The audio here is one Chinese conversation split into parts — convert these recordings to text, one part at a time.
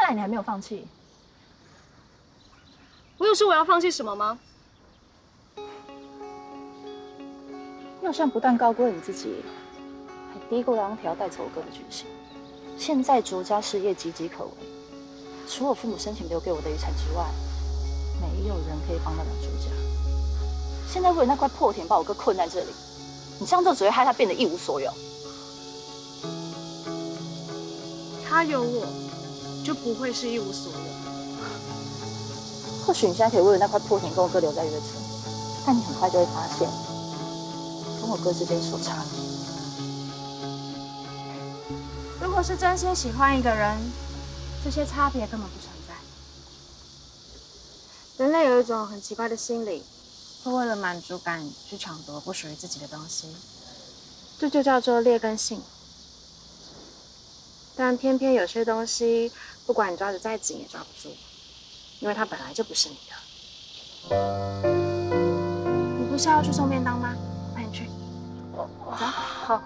来你还没有放弃？我有说我要放弃什么吗？你好像不但高估了你自己，还低估了让条带走哥的决心。现在卓家事业岌岌可危，除我父母生前留给我的遗产之外，没有人可以帮得了卓家。现在为了那块破田把我哥困在这里，你这样做只会害他变得一无所有。他有我，就不会是一无所有。或许你现在可以为了那块破田跟我哥留在约村，但你很快就会发现，跟我哥之间是有差别。如果是真心喜欢一个人，这些差别根本不存在。人类有一种很奇怪的心理，会为了满足感去抢夺不属于自己的东西，这就叫做劣根性。但偏偏有些东西，不管你抓得再紧也抓不住，因为它本来就不是你的。你不是要去送便当吗？我陪你去。走。好。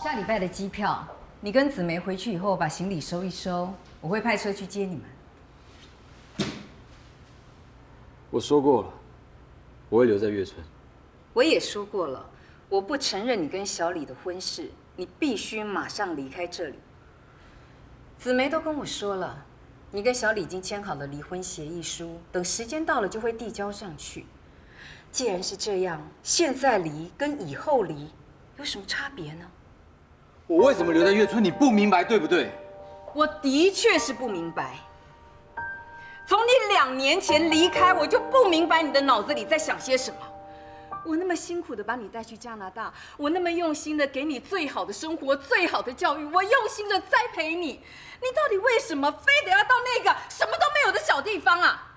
下礼拜的机票，你跟紫梅回去以后把行李收一收，我会派车去接你们。我说过了，我会留在月村。我也说过了，我不承认你跟小李的婚事，你必须马上离开这里。紫梅都跟我说了，你跟小李已经签好了离婚协议书，等时间到了就会递交上去。既然是这样，现在离跟以后离有什么差别呢？我为什么留在月村？你不明白，对不对？我的确是不明白。从你2年前离开，我就不明白你的脑子里在想些什么。我那么辛苦的把你带去加拿大，我那么用心的给你最好的生活、最好的教育，我用心的栽培你，你到底为什么非得要到那个什么都没有的小地方啊？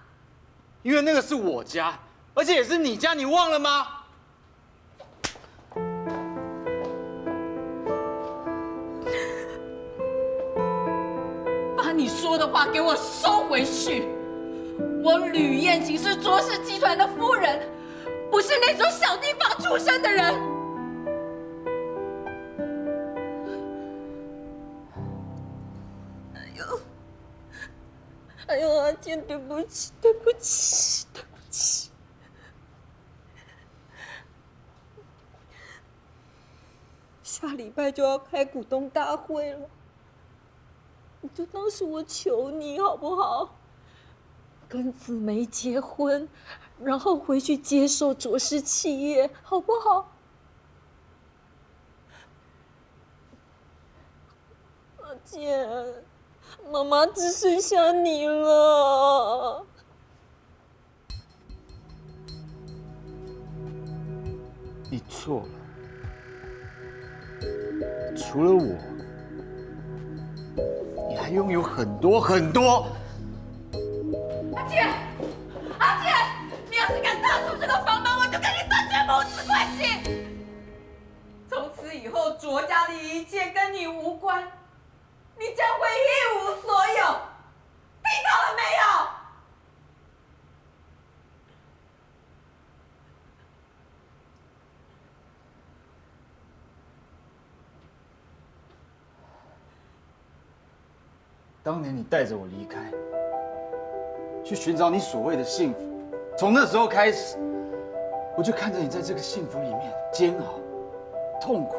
因为那个是我家，而且也是你家，你忘了吗？把你说的话给我收回去。我吕燕琴是卓氏集团的夫人，不是那种小地方出身的人。哎呦，阿健，对不起，对不起，对不起。下礼拜就要开股东大会了，你就当是我求你好不好？跟紫梅结婚，然后回去接受卓氏企业，好不好？阿健，妈妈只剩下你了。你错了，除了我，你还拥有很多很多。阿健，阿健，你要是敢踏出这个房门，我就跟你断绝母子关系。从此以后，卓家的一切跟你无关，你将会一无所有。听到了没有？当年你带着我离开，去寻找你所谓的幸福。从那时候开始，我就看着你在这个幸福里面煎熬、痛苦、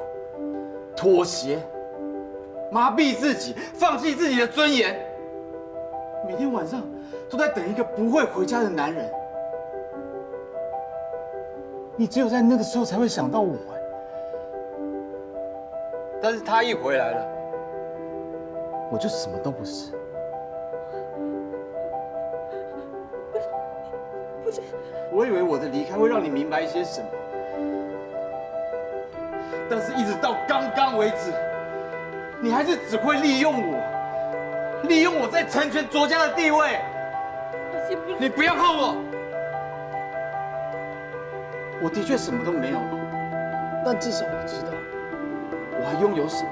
妥协、麻痹自己、放弃自己的尊严，每天晚上都在等一个不会回家的男人。你只有在那个时候才会想到我，但是他一回来了，我就什么都不是。不是，我以为我的离开会让你明白一些什么，但是一直到刚刚为止，你还是只会利用我，利用我在成全卓家的地位。你不要恨我，我的确什么都没有，但至少我知道我还拥有什么。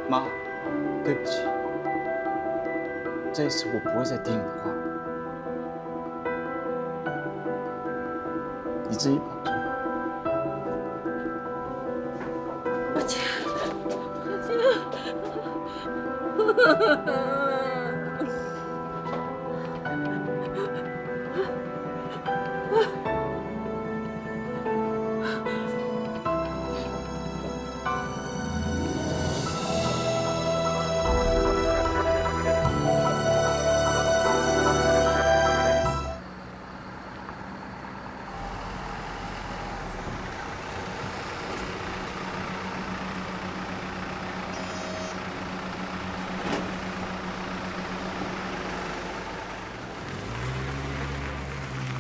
妈，对不起，这一次我不会再听你的话，你自己保重。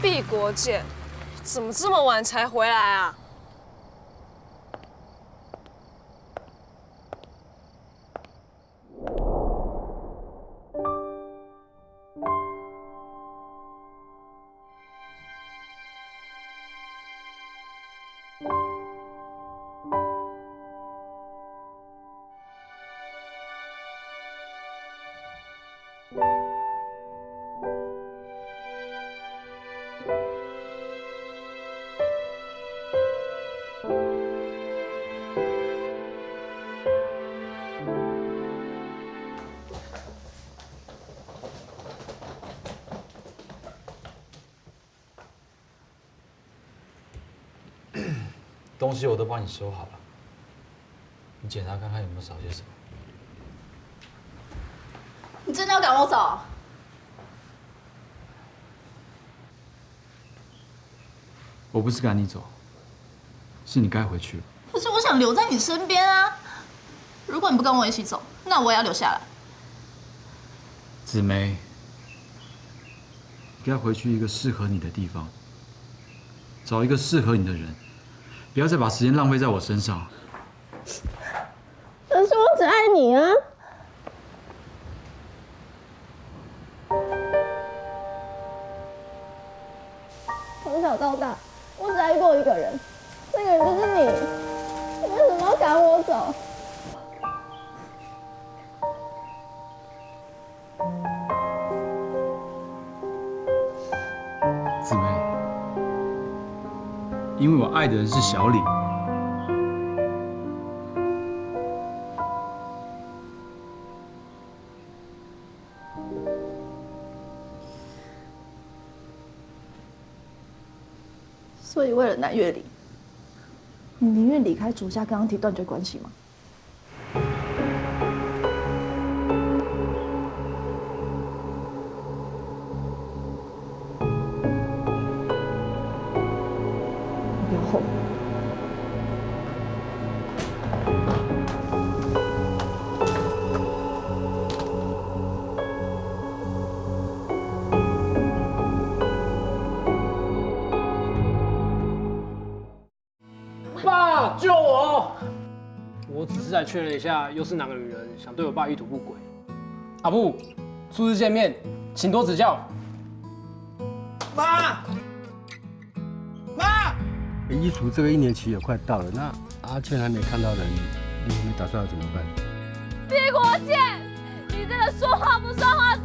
毕国健，怎么这么晚才回来啊？东西我都帮你收好了，你检查看看有没有少些什么。你真的要赶我走？我不是赶你走，是你该回去了。可是我想留在你身边啊！如果你不跟我一起走，那我也要留下来。紫梅，你该回去一个适合你的地方，找一个适合你的人，不要再把时间浪费在我身上。可是我只爱你啊！从小到大，我只爱过一个人，那个人就是你。你为什么要赶我走？紫梅，因为我爱的人是小李。所以为了南岳里，你宁愿离开竹家跟阿提断绝关系吗？不要后悔。爸，救我！我只是来确认一下，又是哪个女人想对我爸意图不轨？阿布，初次见面，请多指教。妈，衣橱这个1年期也快到了，那阿倩还没看到人，你有没有打算要怎么办？毕国健，你这个说话不算话